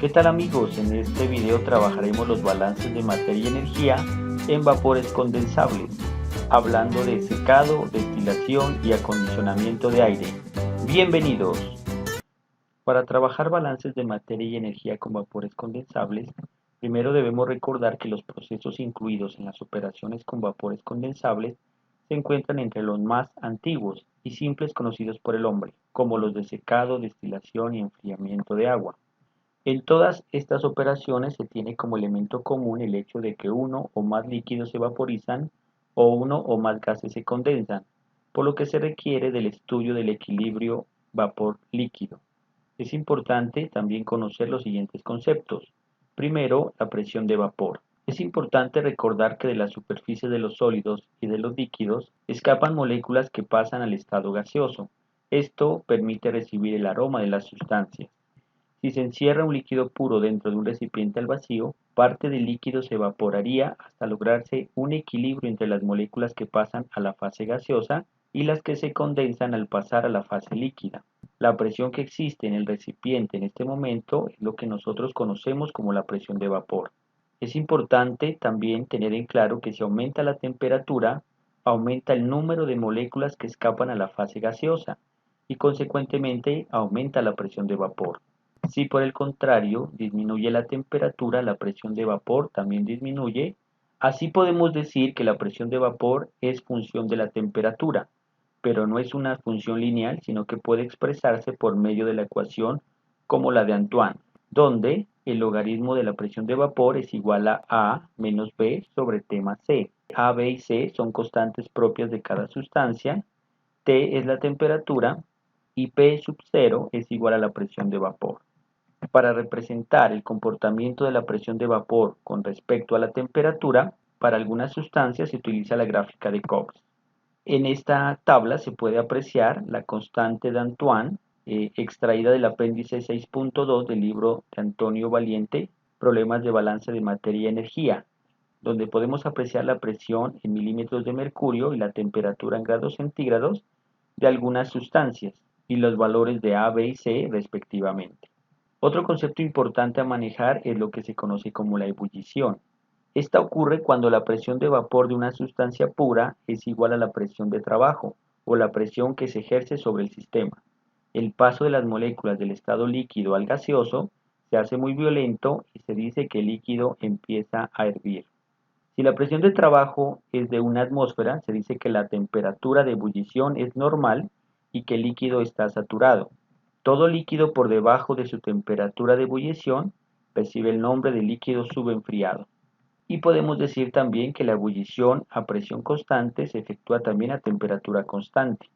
¿Qué tal amigos? En este video trabajaremos los balances de materia y energía en vapores condensables, hablando de secado, destilación y acondicionamiento de aire. Bienvenidos. Para trabajar balances de materia y energía con vapores condensables, primero debemos recordar que los procesos incluidos en las operaciones con vapores condensables se encuentran entre los más antiguos y simples conocidos por el hombre, como los de secado, destilación y enfriamiento de agua. En todas estas operaciones se tiene como elemento común el hecho de que uno o más líquidos se vaporizan o uno o más gases se condensan, por lo que se requiere del estudio del equilibrio vapor-líquido. Es importante también conocer los siguientes conceptos. Primero, la presión de vapor. Es importante recordar que de la superficie de los sólidos y de los líquidos escapan moléculas que pasan al estado gaseoso. Esto permite recibir el aroma de las sustancias. Si se encierra un líquido puro dentro de un recipiente al vacío, parte del líquido se evaporaría hasta lograrse un equilibrio entre las moléculas que pasan a la fase gaseosa y las que se condensan al pasar a la fase líquida. La presión que existe en el recipiente en este momento es lo que nosotros conocemos como la presión de vapor. Es importante también tener en claro que si aumenta la temperatura, aumenta el número de moléculas que escapan a la fase gaseosa y consecuentemente aumenta la presión de vapor. Si por el contrario disminuye la temperatura, la presión de vapor también disminuye. Así podemos decir que la presión de vapor es función de la temperatura, pero no es una función lineal, sino que puede expresarse por medio de la ecuación como la de Antoine, donde el logaritmo de la presión de vapor es igual a A menos B sobre T más C. A, B y C son constantes propias de cada sustancia, T es la temperatura y P sub 0 es igual a la presión de vapor. Para representar el comportamiento de la presión de vapor con respecto a la temperatura, para algunas sustancias se utiliza la gráfica de Cox. En esta tabla se puede apreciar la constante de Antoine, extraída del apéndice 6.2 del libro de Antonio Valiente, Problemas de balance de materia y energía, donde podemos apreciar la presión en milímetros de mercurio y la temperatura en grados centígrados de algunas sustancias y los valores de A, B y C respectivamente. Otro concepto importante a manejar es lo que se conoce como la ebullición. Esta ocurre cuando la presión de vapor de una sustancia pura es igual a la presión de trabajo o la presión que se ejerce sobre el sistema. El paso de las moléculas del estado líquido al gaseoso se hace muy violento y se dice que el líquido empieza a hervir. Si la presión de trabajo es de una atmósfera, se dice que la temperatura de ebullición es normal y que el líquido está saturado. Todo líquido por debajo de su temperatura de ebullición recibe el nombre de líquido subenfriado. Y podemos decir también que la ebullición a presión constante se efectúa también a temperatura constante.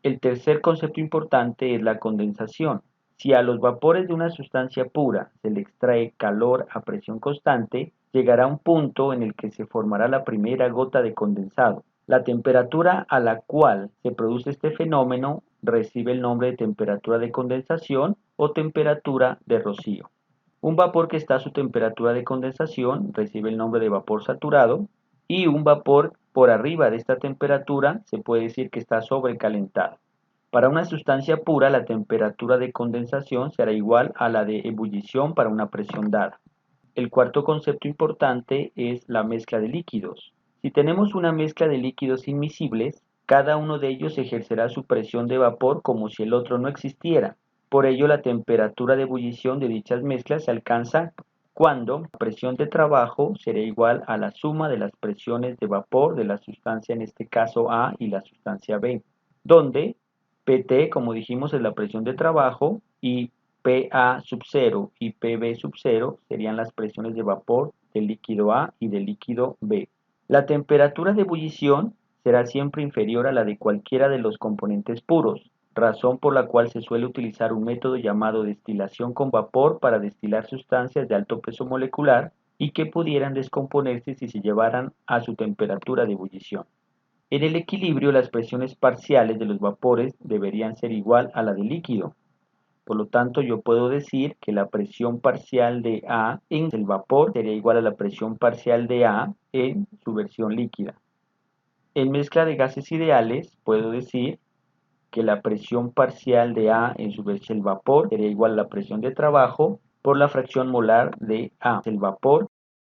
El tercer concepto importante es la condensación. Si a los vapores de una sustancia pura se le extrae calor a presión constante, llegará un punto en el que se formará la primera gota de condensado. La temperatura a la cual se produce este fenómeno recibe el nombre de temperatura de condensación o temperatura de rocío. Un vapor que está a su temperatura de condensación recibe el nombre de vapor saturado y un vapor por arriba de esta temperatura se puede decir que está sobrecalentado. Para una sustancia pura, la temperatura de condensación será igual a la de ebullición para una presión dada. El cuarto concepto importante es la mezcla de líquidos. Si tenemos una mezcla de líquidos inmiscibles, cada uno de ellos ejercerá su presión de vapor como si el otro no existiera. Por ello, la temperatura de ebullición de dichas mezclas se alcanza cuando la presión de trabajo será igual a la suma de las presiones de vapor de la sustancia, en este caso A, y la sustancia B, donde PT, como dijimos, es la presión de trabajo y PA sub 0 y PB sub 0 serían las presiones de vapor del líquido A y del líquido B. La temperatura de ebullición será siempre inferior a la de cualquiera de los componentes puros, razón por la cual se suele utilizar un método llamado destilación con vapor para destilar sustancias de alto peso molecular y que pudieran descomponerse si se llevaran a su temperatura de ebullición. En el equilibrio, las presiones parciales de los vapores deberían ser igual a la del líquido. Por lo tanto, yo puedo decir que la presión parcial de A en el vapor sería igual a la presión parcial de A en su versión líquida. En mezcla de gases ideales, puedo decir que la presión parcial de A en su versión vapor sería igual a la presión de trabajo por la fracción molar de A, el vapor.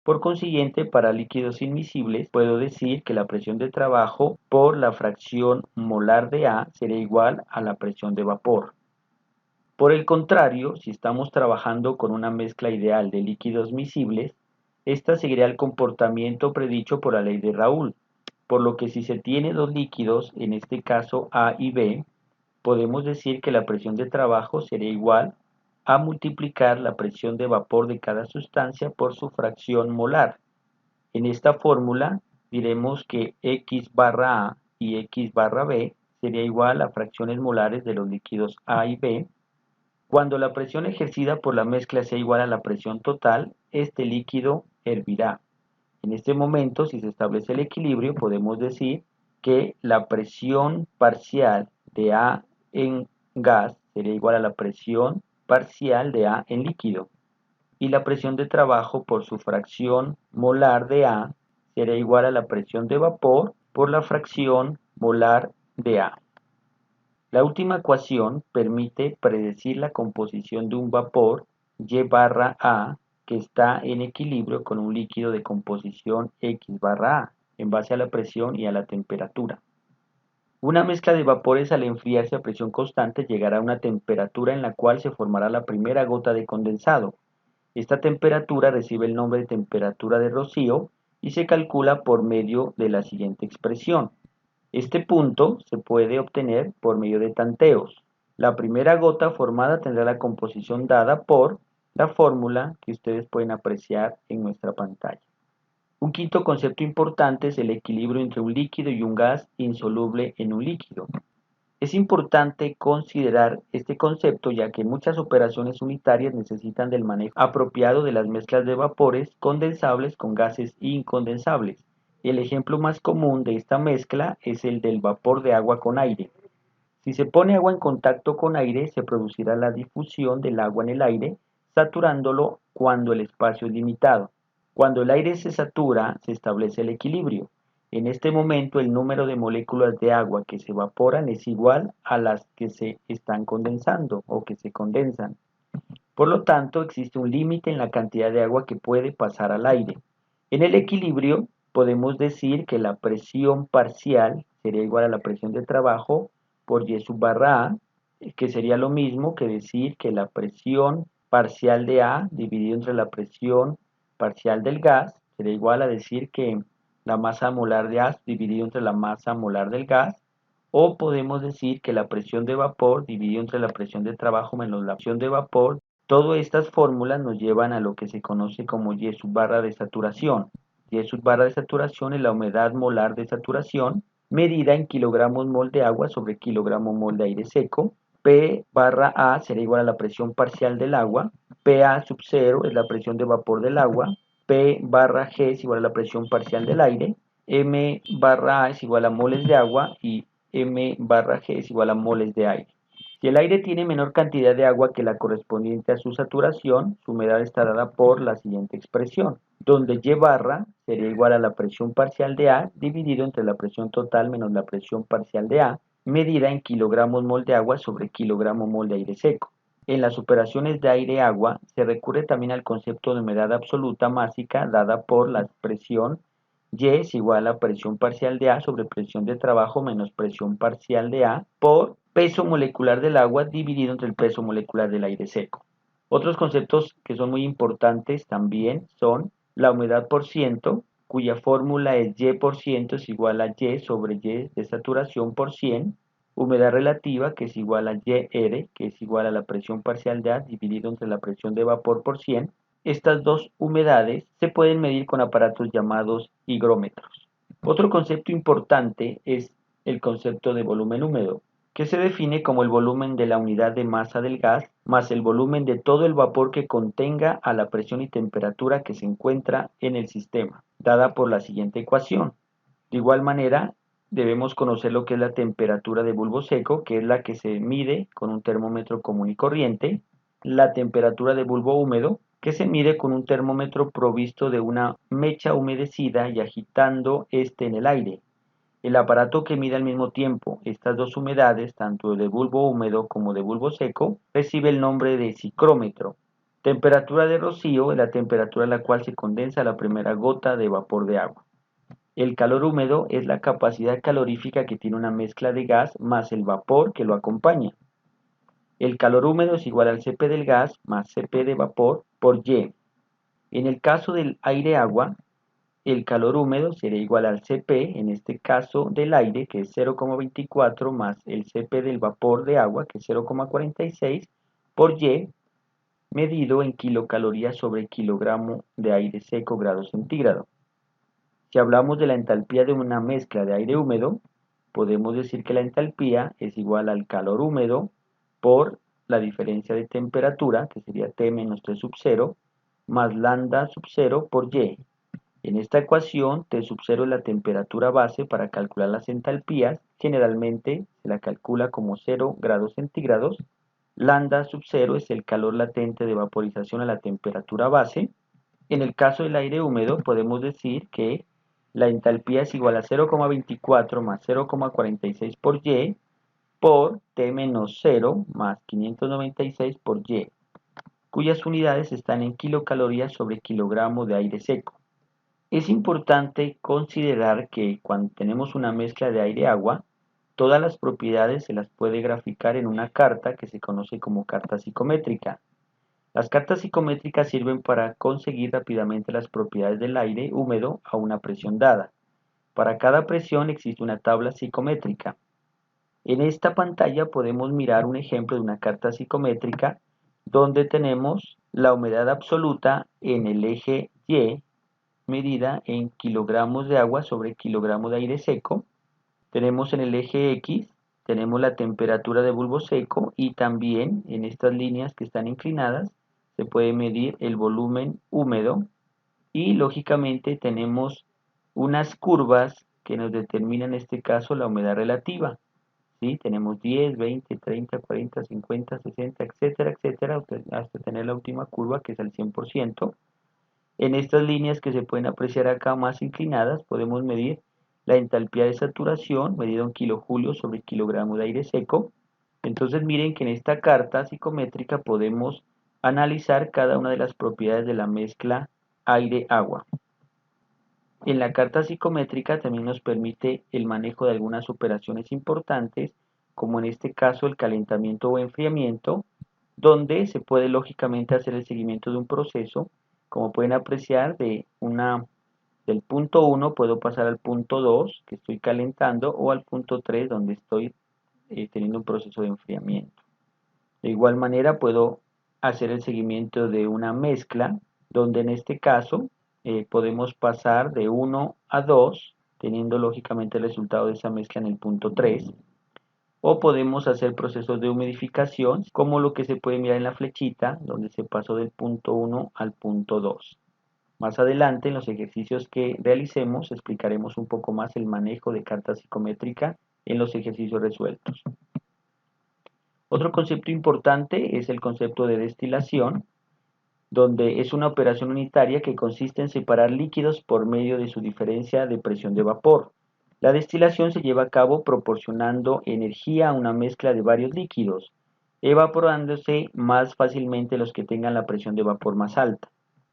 Por consiguiente, para líquidos inmiscibles, puedo decir que la presión de trabajo por la fracción molar de A sería igual a la presión de vapor. Por el contrario, si estamos trabajando con una mezcla ideal de líquidos miscibles, esta seguirá el comportamiento predicho por la ley de Raoult, por lo que si se tiene dos líquidos, en este caso A y B, podemos decir que la presión de trabajo sería igual a multiplicar la presión de vapor de cada sustancia por su fracción molar. En esta fórmula diremos que X barra A y X barra B sería igual a fracciones molares de los líquidos A y B. Cuando la presión ejercida por la mezcla sea igual a la presión total, este líquido hervirá. En este momento, si se establece el equilibrio, podemos decir que la presión parcial de A en gas sería igual a la presión parcial de A en líquido. Y la presión de trabajo por su fracción molar de A será igual a la presión de vapor por la fracción molar de A. La última ecuación permite predecir la composición de un vapor Y barra A que está en equilibrio con un líquido de composición X barra A en base a la presión y a la temperatura. Una mezcla de vapores al enfriarse a presión constante llegará a una temperatura en la cual se formará la primera gota de condensado. Esta temperatura recibe el nombre de temperatura de rocío y se calcula por medio de la siguiente expresión. Este punto se puede obtener por medio de tanteos. La primera gota formada tendrá la composición dada por la fórmula que ustedes pueden apreciar en nuestra pantalla. Un quinto concepto importante es el equilibrio entre un líquido y un gas insoluble en un líquido. Es importante considerar este concepto ya que muchas operaciones unitarias necesitan del manejo apropiado de las mezclas de vapores condensables con gases incondensables. El ejemplo más común de esta mezcla es el del vapor de agua con aire. Si se pone agua en contacto con aire, se producirá la difusión del agua en el aire, saturándolo cuando el espacio es limitado. Cuando el aire se satura, se establece el equilibrio. En este momento, el número de moléculas de agua que se evaporan es igual a las que se están condensando o que se condensan. Por lo tanto, existe un límite en la cantidad de agua que puede pasar al aire. En el equilibrio, podemos decir que la presión parcial sería igual a la presión de trabajo por Y sub barra A, que sería lo mismo que decir que la presión parcial de A dividido entre la presión parcial del gas sería igual a decir que la masa molar de A dividido entre la masa molar del gas, o podemos decir que la presión de vapor dividido entre la presión de trabajo menos la presión de vapor. Todas estas fórmulas nos llevan a lo que se conoce como Y sub barra de saturación. Y sub barra de saturación es la humedad molar de saturación medida en kilogramos mol de agua sobre kilogramo mol de aire seco. P barra A será igual a la presión parcial del agua. PA sub 0 es la presión de vapor del agua. P barra G es igual a la presión parcial del aire. M barra A es igual a moles de agua y M barra G es igual a moles de aire. Si el aire tiene menor cantidad de agua que la correspondiente a su saturación, su humedad está dada por la siguiente expresión, donde Y barra sería igual a la presión parcial de A dividido entre la presión total menos la presión parcial de A, medida en kilogramos mol de agua sobre kilogramo mol de aire seco. En las operaciones de aire-agua se recurre también al concepto de humedad absoluta másica dada por la expresión Y es igual a presión parcial de A sobre presión de trabajo menos presión parcial de A por peso molecular del agua dividido entre el peso molecular del aire seco. Otros conceptos que son muy importantes también son la humedad por ciento, cuya fórmula es Y por ciento es igual a Y sobre Y de saturación por 100, humedad relativa que es igual a YR, que es igual a la presión parcial de A dividido entre la presión de vapor por 100. Estas dos humedades se pueden medir con aparatos llamados higrómetros. Otro concepto importante es el concepto de volumen húmedo, que se define como el volumen de la unidad de masa del gas más el volumen de todo el vapor que contenga a la presión y temperatura que se encuentra en el sistema, dada por la siguiente ecuación. De igual manera, debemos conocer lo que es la temperatura de bulbo seco, que es la que se mide con un termómetro común y corriente, la temperatura de bulbo húmedo, que se mide con un termómetro provisto de una mecha humedecida y agitando este en el aire. El aparato que mide al mismo tiempo estas dos humedades, tanto de bulbo húmedo como de bulbo seco, recibe el nombre de sicrómetro. Temperatura de rocío es la temperatura a la cual se condensa la primera gota de vapor de agua. El calor húmedo es la capacidad calorífica que tiene una mezcla de gas más el vapor que lo acompaña. El calor húmedo es igual al Cp del gas más Cp de vapor por Y. En el caso del aire-agua, el calor húmedo sería igual al Cp, en este caso del aire, que es 0,24, más el Cp del vapor de agua, que es 0,46, por Y, medido en kilocalorías sobre kilogramo de aire seco grados centígrados. Si hablamos de la entalpía de una mezcla de aire húmedo, podemos decir que la entalpía es igual al calor húmedo por la diferencia de temperatura, que sería T menos T sub 0, más lambda sub 0 por Y. En esta ecuación, T sub 0 es la temperatura base para calcular las entalpías. Generalmente se la calcula como 0 grados centígrados. Lambda sub 0 es el calor latente de vaporización a la temperatura base. En el caso del aire húmedo, podemos decir que la entalpía es igual a 0,24 más 0,46 por Y por T menos 0 más 596 por Y, cuyas unidades están en kilocalorías sobre kilogramo de aire seco. Es importante considerar que cuando tenemos una mezcla de aire-agua, todas las propiedades se las puede graficar en una carta que se conoce como carta psicométrica. Las cartas psicométricas sirven para conseguir rápidamente las propiedades del aire húmedo a una presión dada. Para cada presión existe una tabla psicométrica. En esta pantalla podemos mirar un ejemplo de una carta psicométrica donde tenemos la humedad absoluta en el eje Y, medida en kilogramos de agua sobre kilogramo de aire seco. Tenemos en el eje X, tenemos la temperatura de bulbo seco y también en estas líneas que están inclinadas se puede medir el volumen húmedo y lógicamente tenemos unas curvas que nos determinan en este caso la humedad relativa. ¿Sí? Tenemos 10, 20, 30, 40, 50, 60, etcétera, etcétera, hasta tener la última curva que es al 100%. En estas líneas que se pueden apreciar acá más inclinadas, podemos medir la entalpía de saturación, medida en kilojulios sobre kilogramo de aire seco. Entonces miren que en esta carta psicométrica podemos analizar cada una de las propiedades de la mezcla aire-agua. En la carta psicométrica también nos permite el manejo de algunas operaciones importantes, como en este caso el calentamiento o enfriamiento, donde se puede lógicamente hacer el seguimiento de un proceso. Como pueden apreciar, del punto 1 puedo pasar al punto 2, que estoy calentando, o al punto 3, donde estoy teniendo un proceso de enfriamiento. De igual manera puedo hacer el seguimiento de una mezcla, donde en este caso podemos pasar de 1 a 2, teniendo lógicamente el resultado de esa mezcla en el punto 3. O podemos hacer procesos de humidificación, como lo que se puede mirar en la flechita, donde se pasó del punto 1 al punto 2. Más adelante, en los ejercicios que realicemos, explicaremos un poco más el manejo de carta psicométrica en los ejercicios resueltos. Otro concepto importante es el concepto de destilación, donde es una operación unitaria que consiste en separar líquidos por medio de su diferencia de presión de vapor. La destilación se lleva a cabo proporcionando energía a una mezcla de varios líquidos, evaporándose más fácilmente los que tengan la presión de vapor más alta.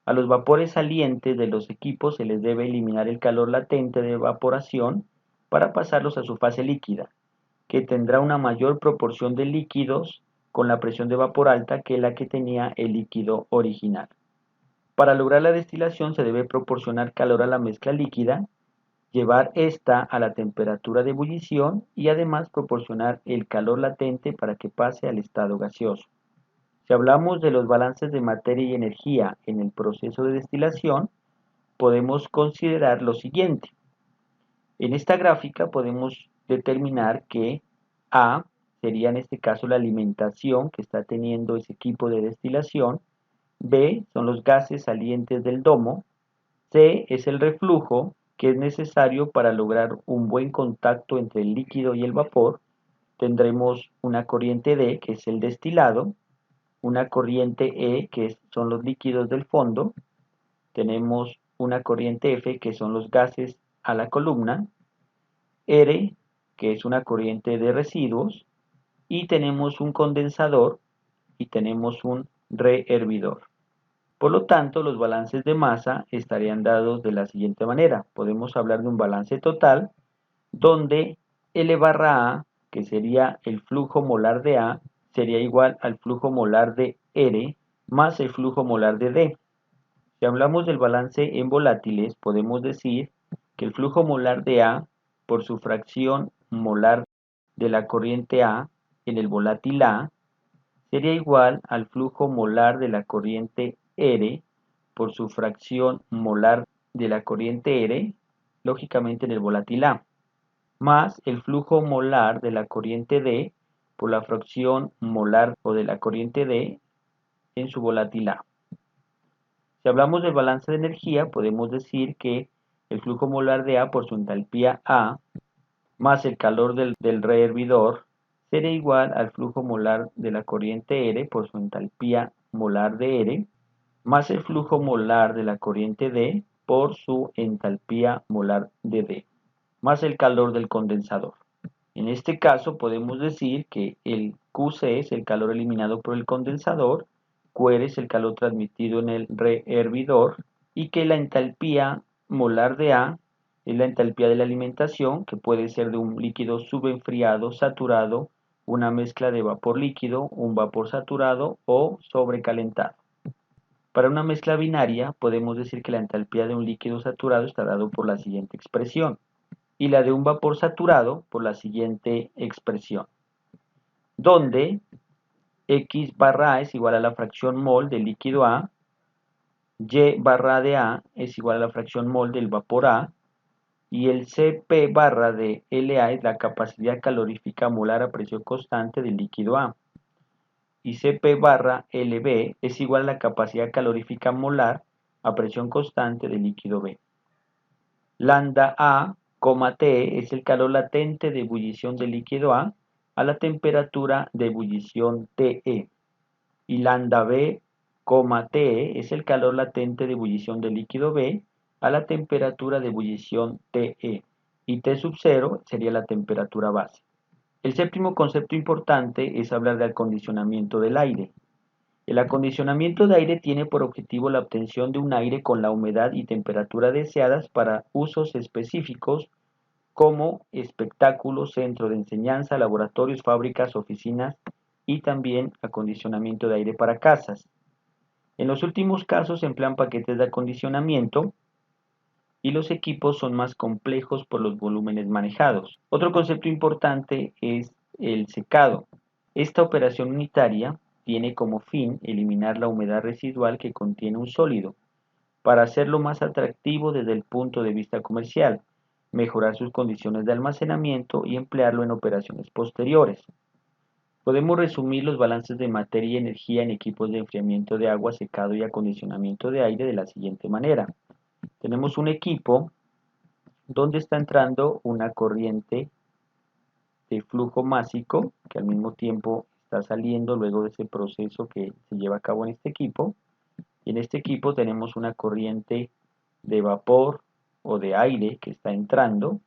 A los vapores salientes de los equipos se les debe eliminar el calor latente de evaporación para pasarlos a su fase líquida, que tendrá una mayor proporción de líquidos con la presión de vapor alta que la que tenía el líquido original. Para lograr la destilación se debe proporcionar calor a la mezcla líquida, llevar esta a la temperatura de ebullición y además proporcionar el calor latente para que pase al estado gaseoso. Si hablamos de los balances de materia y energía en el proceso de destilación, podemos considerar lo siguiente. En esta gráfica podemos determinar que A sería en este caso la alimentación que está teniendo ese equipo de destilación, B son los gases salientes del domo, C es el reflujo que es necesario para lograr un buen contacto entre el líquido y el vapor. Tendremos una corriente D que es el destilado, una corriente E que son los líquidos del fondo, tenemos una corriente F que son los gases a la columna, R que es una corriente de residuos y tenemos un condensador y tenemos un rehervidor. Por lo tanto, los balances de masa estarían dados de la siguiente manera. Podemos hablar de un balance total donde L barra A, que sería el flujo molar de A, sería igual al flujo molar de R más el flujo molar de D. Si hablamos del balance en volátiles, podemos decir que el flujo molar de A por su fracción molar de la corriente A en el volátil A sería igual al flujo molar de la corriente R por su fracción molar de la corriente R, lógicamente en el volátil A, más el flujo molar de la corriente D por la fracción molar o de la corriente D en su volátil A. Si hablamos del balance de energía, podemos decir que el flujo molar de A por su entalpía A más el calor del rehervidor sería igual al flujo molar de la corriente R por su entalpía molar de R más el flujo molar de la corriente D por su entalpía molar de D más el calor del condensador. En este caso podemos decir que el QC es el calor eliminado por el condensador, QR es el calor transmitido en el rehervidor y que la entalpía molar de A es la entalpía de la alimentación, que puede ser de un líquido subenfriado, saturado, una mezcla de vapor líquido, un vapor saturado o sobrecalentado. Para una mezcla binaria podemos decir que la entalpía de un líquido saturado está dado por la siguiente expresión y la de un vapor saturado por la siguiente expresión, donde X barra A es igual a la fracción mol del líquido A, Y barra de A es igual a la fracción mol del vapor A, y el Cp barra de La es la capacidad calorífica molar a presión constante del líquido A, y Cp barra Lb es igual a la capacidad calorífica molar a presión constante del líquido B. Lambda A, T es el calor latente de ebullición del líquido A la temperatura de ebullición TE, y lambda B, TE es el calor latente de ebullición del líquido B a la temperatura de ebullición TE, y T sub 0 sería la temperatura base. El séptimo concepto importante es hablar de acondicionamiento del aire. El acondicionamiento de aire tiene por objetivo la obtención de un aire con la humedad y temperatura deseadas para usos específicos como espectáculos, centro de enseñanza, laboratorios, fábricas, oficinas y también acondicionamiento de aire para casas. En los últimos casos se emplean paquetes de acondicionamiento y los equipos son más complejos por los volúmenes manejados. Otro concepto importante es el secado. Esta operación unitaria tiene como fin eliminar la humedad residual que contiene un sólido para hacerlo más atractivo desde el punto de vista comercial, mejorar sus condiciones de almacenamiento y emplearlo en operaciones posteriores. Podemos resumir los balances de materia y energía en equipos de enfriamiento de agua, secado y acondicionamiento de aire de la siguiente manera. Tenemos un equipo donde está entrando una corriente de flujo másico que al mismo tiempo está saliendo luego de ese proceso que se lleva a cabo en este equipo. Y en este equipo tenemos una corriente de vapor o de aire que está entrando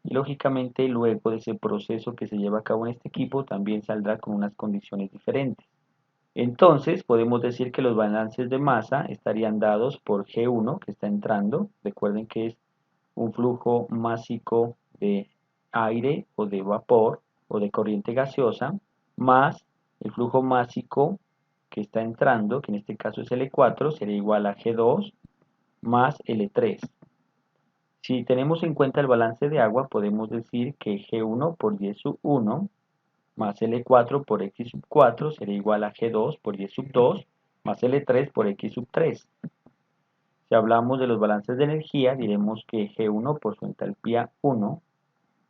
y lógicamente luego de ese proceso que se lleva a cabo en este equipo también saldrá con unas condiciones diferentes. Entonces podemos decir que los balances de masa estarían dados por G1 que está entrando. Recuerden que es un flujo másico de aire o de vapor o de corriente gaseosa más el flujo másico que está entrando, que en este caso es L4, sería igual a G2 más L3. Si tenemos en cuenta el balance de agua, podemos decir que G1 por Y sub 1 más L4 por X sub 4 sería igual a G2 por Y sub 2 más L3 por X sub 3. Si hablamos de los balances de energía, diremos que G1 por su entalpía 1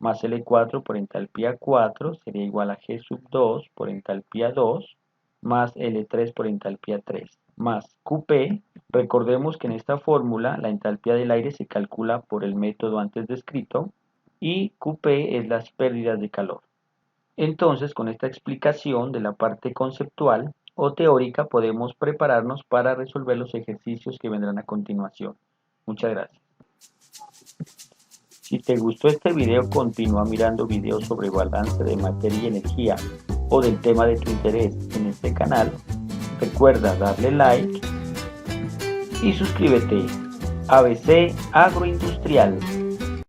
más L4 por entalpía 4 sería igual a G sub 2 por entalpía 2 más L3 por entalpía 3 más QP. Recordemos que en esta fórmula la entalpía del aire se calcula por el método antes descrito y QP es las pérdidas de calor. Entonces, con esta explicación de la parte conceptual o teórica podemos prepararnos para resolver los ejercicios que vendrán a continuación. Muchas gracias. Si te gustó este video, continúa mirando videos sobre balance de materia y energía o del tema de tu interés en este canal. Recuerda darle like, y suscríbete. ABC Agroindustrial.